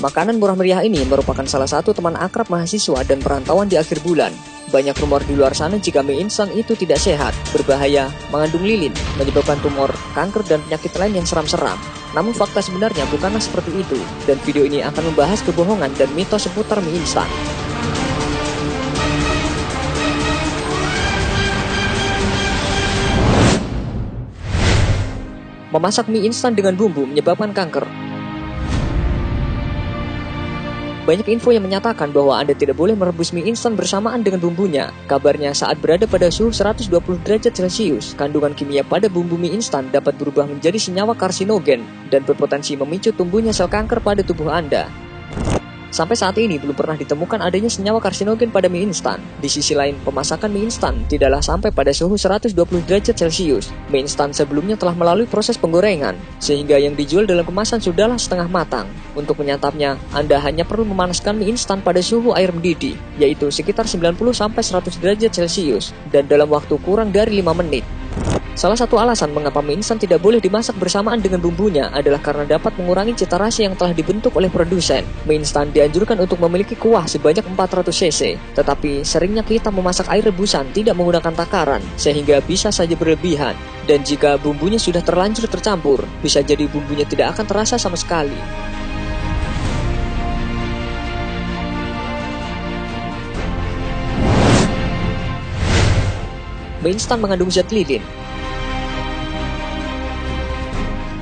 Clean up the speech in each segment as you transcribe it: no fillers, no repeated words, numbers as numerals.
Makanan murah meriah ini merupakan salah satu teman akrab mahasiswa dan perantauan di akhir bulan. Banyak rumor di luar sana jika mie instan itu tidak sehat, berbahaya, mengandung lilin, menyebabkan tumor, kanker, dan penyakit lain yang seram-seram. Namun fakta sebenarnya bukanlah seperti itu, dan video ini akan membahas kebohongan dan mitos seputar mie instan. Memasak mie instan dengan bumbu menyebabkan kanker. Banyak info yang menyatakan bahwa Anda tidak boleh merebus mie instan bersamaan dengan bumbunya. Kabarnya saat berada pada suhu 120 derajat Celcius, kandungan kimia pada bumbu mie instan dapat berubah menjadi senyawa karsinogen dan berpotensi memicu tumbuhnya sel kanker pada tubuh Anda. Sampai saat ini belum pernah ditemukan adanya senyawa karsinogen pada mie instan. Di sisi lain, pemasakan mie instan tidaklah sampai pada suhu 120 derajat Celcius. Mie instan sebelumnya telah melalui proses penggorengan, sehingga yang dijual dalam kemasan sudahlah setengah matang. Untuk menyantapnya, Anda hanya perlu memanaskan mie instan pada suhu air mendidih, yaitu sekitar 90-100 derajat Celcius, dan dalam waktu kurang dari 5 menit. Salah satu alasan mengapa mie instan tidak boleh dimasak bersamaan dengan bumbunya adalah karena dapat mengurangi cita rasa yang telah dibentuk oleh produsen. Mie instan dianjurkan untuk memiliki kuah sebanyak 400 cc, tetapi seringnya kita memasak air rebusan tidak menggunakan takaran, sehingga bisa saja berlebihan. Dan jika bumbunya sudah terlanjur tercampur, bisa jadi bumbunya tidak akan terasa sama sekali. Mie instan mengandung zat lilin.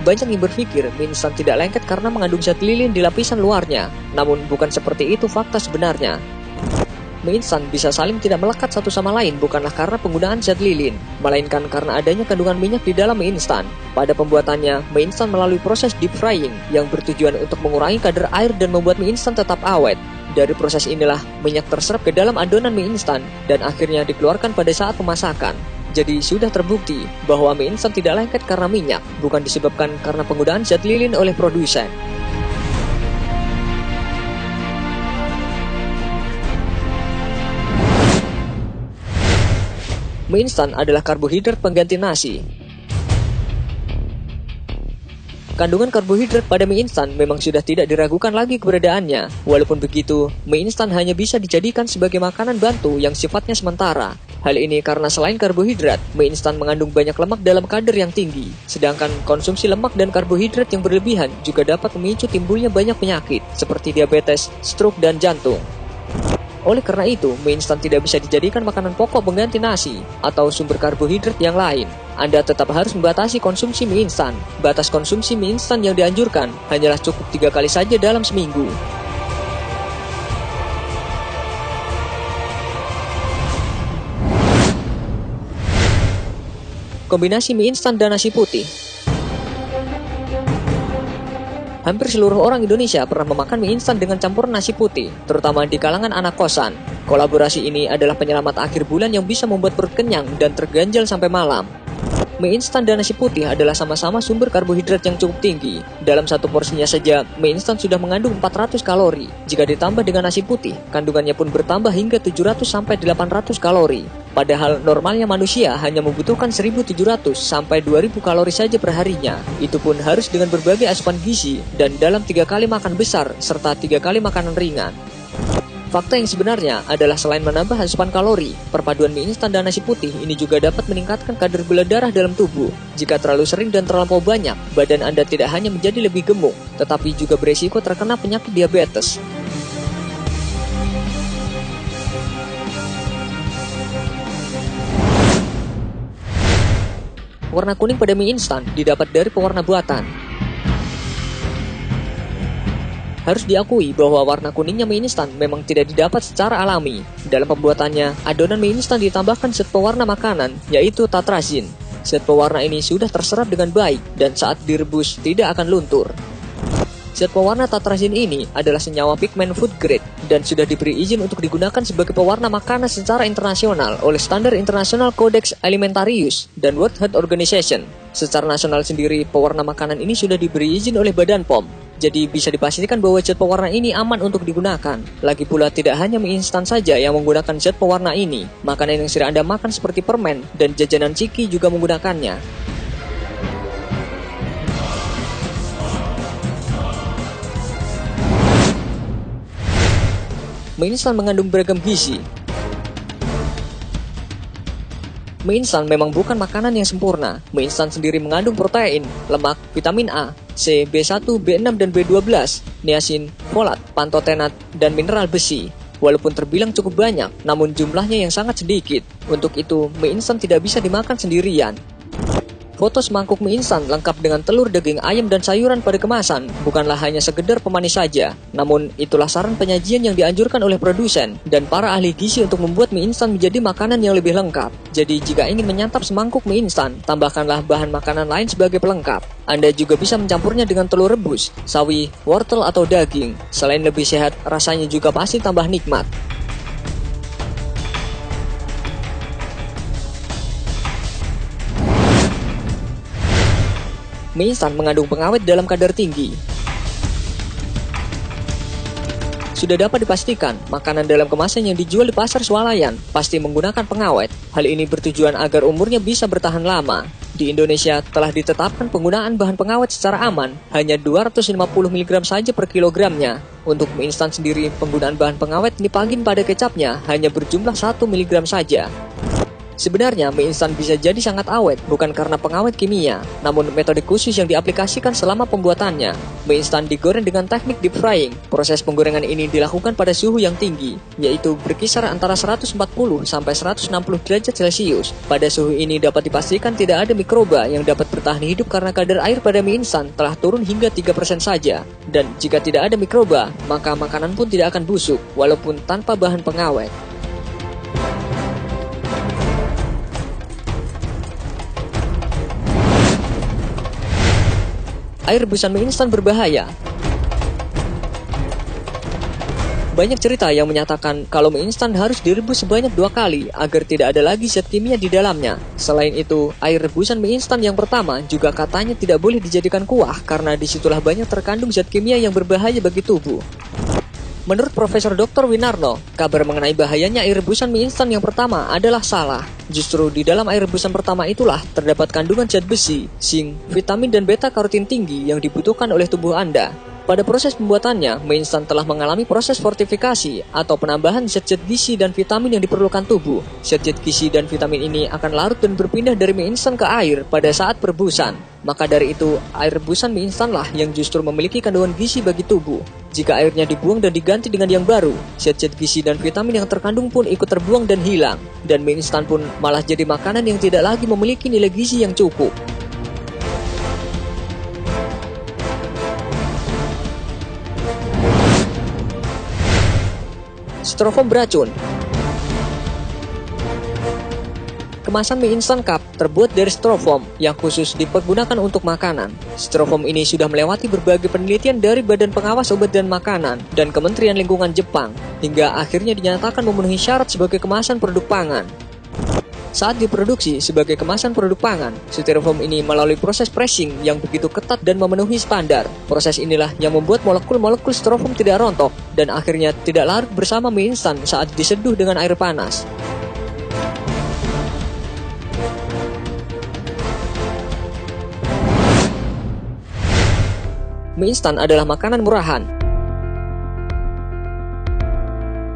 Banyak yang berpikir mie instan tidak lengket karena mengandung zat lilin di lapisan luarnya. Namun bukan seperti itu fakta sebenarnya. Mie instan bisa saling tidak melekat satu sama lain bukanlah karena penggunaan zat lilin, melainkan karena adanya kandungan minyak di dalam mie instan. Pada pembuatannya, mie instan melalui proses deep frying yang bertujuan untuk mengurangi kadar air dan membuat mie instan tetap awet. Dari proses inilah, minyak terserap ke dalam adonan mie instan dan akhirnya dikeluarkan pada saat pemasakan. Jadi sudah terbukti bahwa mie instan tidak lengket karena minyak, bukan disebabkan karena penggunaan zat lilin oleh produsen. Mie instan adalah karbohidrat pengganti nasi. Kandungan karbohidrat pada mie instan memang sudah tidak diragukan lagi keberadaannya. Walaupun begitu, mie instan hanya bisa dijadikan sebagai makanan bantu yang sifatnya sementara. Hal ini karena selain karbohidrat, mie instan mengandung banyak lemak dalam kadar yang tinggi. Sedangkan konsumsi lemak dan karbohidrat yang berlebihan juga dapat memicu timbulnya banyak penyakit, seperti diabetes, stroke, dan jantung. Oleh karena itu, mie instan tidak bisa dijadikan makanan pokok pengganti nasi atau sumber karbohidrat yang lain. Anda tetap harus membatasi konsumsi mie instan. Batas konsumsi mie instan yang dianjurkan hanyalah cukup 3 kali saja dalam seminggu. Kombinasi mie instan dan nasi putih. Hampir seluruh orang Indonesia pernah memakan mie instan dengan campuran nasi putih, terutama di kalangan anak kosan. Kolaborasi ini adalah penyelamat akhir bulan yang bisa membuat perut kenyang dan terganjal sampai malam. Mie instan dan nasi putih adalah sama-sama sumber karbohidrat yang cukup tinggi. Dalam satu porsinya saja, mie instan sudah mengandung 400 kalori. Jika ditambah dengan nasi putih, kandungannya pun bertambah hingga 700-800 kalori. Padahal normalnya manusia hanya membutuhkan 1.700 sampai 2.000 kalori saja per harinya. Itu pun harus dengan berbagai asupan gizi dan dalam 3 kali makan besar serta 3 kali makanan ringan. Fakta yang sebenarnya adalah selain menambah asupan kalori, perpaduan mie instan dan nasi putih ini juga dapat meningkatkan kadar gula darah dalam tubuh. Jika terlalu sering dan terlampau banyak, badan Anda tidak hanya menjadi lebih gemuk, tetapi juga beresiko terkena penyakit diabetes. Warna kuning pada mie instan didapat dari pewarna buatan. Harus diakui bahwa warna kuningnya mie instan memang tidak didapat secara alami. Dalam pembuatannya, adonan mie instan ditambahkan zat pewarna makanan, yaitu tatrazin. Zat pewarna ini sudah terserap dengan baik dan saat direbus tidak akan luntur. Zat pewarna tatrazin ini adalah senyawa pigmen food grade dan sudah diberi izin untuk digunakan sebagai pewarna makanan secara internasional oleh Standar Internasional Codex Alimentarius dan World Health Organization. Secara nasional sendiri, pewarna makanan ini sudah diberi izin oleh Badan POM. Jadi bisa dipastikan bahwa zat pewarna ini aman untuk digunakan. Lagi pula tidak hanya mie instan saja yang menggunakan zat pewarna ini. Makanan yang sering Anda makan seperti permen dan jajanan ciki juga menggunakannya. Mie instan mengandung beragam gizi. Mie instan memang bukan makanan yang sempurna. Mie instan sendiri mengandung protein, lemak, vitamin A, C, B1, B6, dan B12, niacin, folat, pantotenat, dan mineral besi. Walaupun terbilang cukup banyak, namun jumlahnya yang sangat sedikit. Untuk itu, mie instan tidak bisa dimakan sendirian. Foto semangkuk mie instan lengkap dengan telur, daging ayam, dan sayuran pada kemasan bukanlah hanya sekedar pemanis saja. Namun, itulah saran penyajian yang dianjurkan oleh produsen dan para ahli gizi untuk membuat mie instan menjadi makanan yang lebih lengkap. Jadi, jika ingin menyantap semangkuk mie instan, tambahkanlah bahan makanan lain sebagai pelengkap. Anda juga bisa mencampurnya dengan telur rebus, sawi, wortel, atau daging. Selain lebih sehat, rasanya juga pasti tambah nikmat. Mie instan mengandung pengawet dalam kadar tinggi. Sudah dapat dipastikan, makanan dalam kemasan yang dijual di pasar swalayan pasti menggunakan pengawet. Hal ini bertujuan agar umurnya bisa bertahan lama. Di Indonesia telah ditetapkan penggunaan bahan pengawet secara aman, hanya 250 mg saja per kilogramnya. Untuk mie instan sendiri, penggunaan bahan pengawet dipangin pada kecapnya hanya berjumlah 1 mg saja. Sebenarnya, mie instan bisa jadi sangat awet bukan karena pengawet kimia, namun metode khusus yang diaplikasikan selama pembuatannya. Mie instan digoreng dengan teknik deep frying. Proses penggorengan ini dilakukan pada suhu yang tinggi, yaitu berkisar antara 140 sampai 160 derajat Celcius. Pada suhu ini dapat dipastikan tidak ada mikroba yang dapat bertahan hidup karena kadar air pada mie instan telah turun hingga 3% saja. Dan jika tidak ada mikroba, maka makanan pun tidak akan busuk, walaupun tanpa bahan pengawet. Air rebusan mie instan berbahaya. Banyak cerita yang menyatakan kalau mie instan harus direbus sebanyak 2 kali agar tidak ada lagi zat kimia di dalamnya. Selain itu, air rebusan mie instan yang pertama juga katanya tidak boleh dijadikan kuah karena disitulah banyak terkandung zat kimia yang berbahaya bagi tubuh. Menurut Profesor Dr. Winarno, kabar mengenai bahayanya air rebusan mie instan yang pertama adalah salah. Justru di dalam air rebusan pertama itulah terdapat kandungan zat besi, zinc, vitamin, dan beta-karotin tinggi yang dibutuhkan oleh tubuh Anda. Pada proses pembuatannya, mie instan telah mengalami proses fortifikasi atau penambahan zat-zat gizi dan vitamin yang diperlukan tubuh. Zat-zat gizi dan vitamin ini akan larut dan berpindah dari mie instan ke air pada saat perebusan. Maka dari itu, air rebusan mie instanlah yang justru memiliki kandungan gizi bagi tubuh. Jika airnya dibuang dan diganti dengan yang baru, zat-zat gizi dan vitamin yang terkandung pun ikut terbuang dan hilang. Dan mie instan pun malah jadi makanan yang tidak lagi memiliki nilai gizi yang cukup. Styrofoam beracun. Kemasan mie instan cup terbuat dari styrofoam yang khusus dipergunakan untuk makanan. Styrofoam ini sudah melewati berbagai penelitian dari Badan Pengawas Obat dan Makanan dan Kementerian Lingkungan Jepang, hingga akhirnya dinyatakan memenuhi syarat sebagai kemasan produk pangan. Saat diproduksi sebagai kemasan produk pangan, styrofoam ini melalui proses pressing yang begitu ketat dan memenuhi standar. Proses inilah yang membuat molekul-molekul styrofoam tidak rontok dan akhirnya tidak larut bersama mie instan saat diseduh dengan air panas. Mie instan adalah makanan murahan.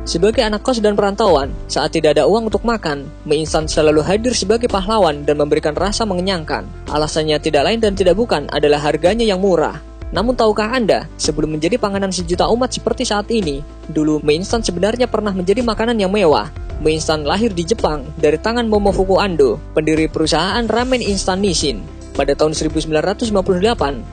Sebagai anak kos dan perantauan, saat tidak ada uang untuk makan, mie instan selalu hadir sebagai pahlawan dan memberikan rasa mengenyangkan. Alasannya tidak lain dan tidak bukan adalah harganya yang murah. Namun tahukah Anda, sebelum menjadi panganan sejuta umat seperti saat ini, dulu mie instan sebenarnya pernah menjadi makanan yang mewah. Mie instan lahir di Jepang dari tangan Momofuku Ando, pendiri perusahaan ramen instan Nissin. Pada tahun 1958,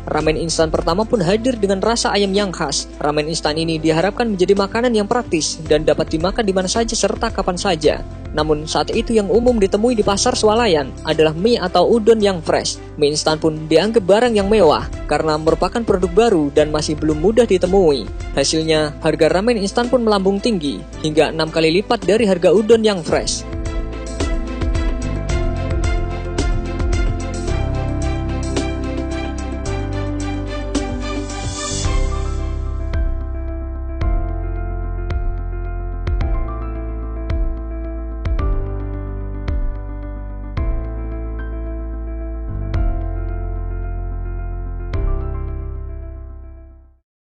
ramen instan pertama pun hadir dengan rasa ayam yang khas. Ramen instan ini diharapkan menjadi makanan yang praktis dan dapat dimakan di mana saja serta kapan saja. Namun saat itu yang umum ditemui di pasar swalayan adalah mie atau udon yang fresh. Mie instan pun dianggap barang yang mewah karena merupakan produk baru dan masih belum mudah ditemui. Hasilnya, harga ramen instan pun melambung tinggi hingga 6 kali lipat dari harga udon yang fresh.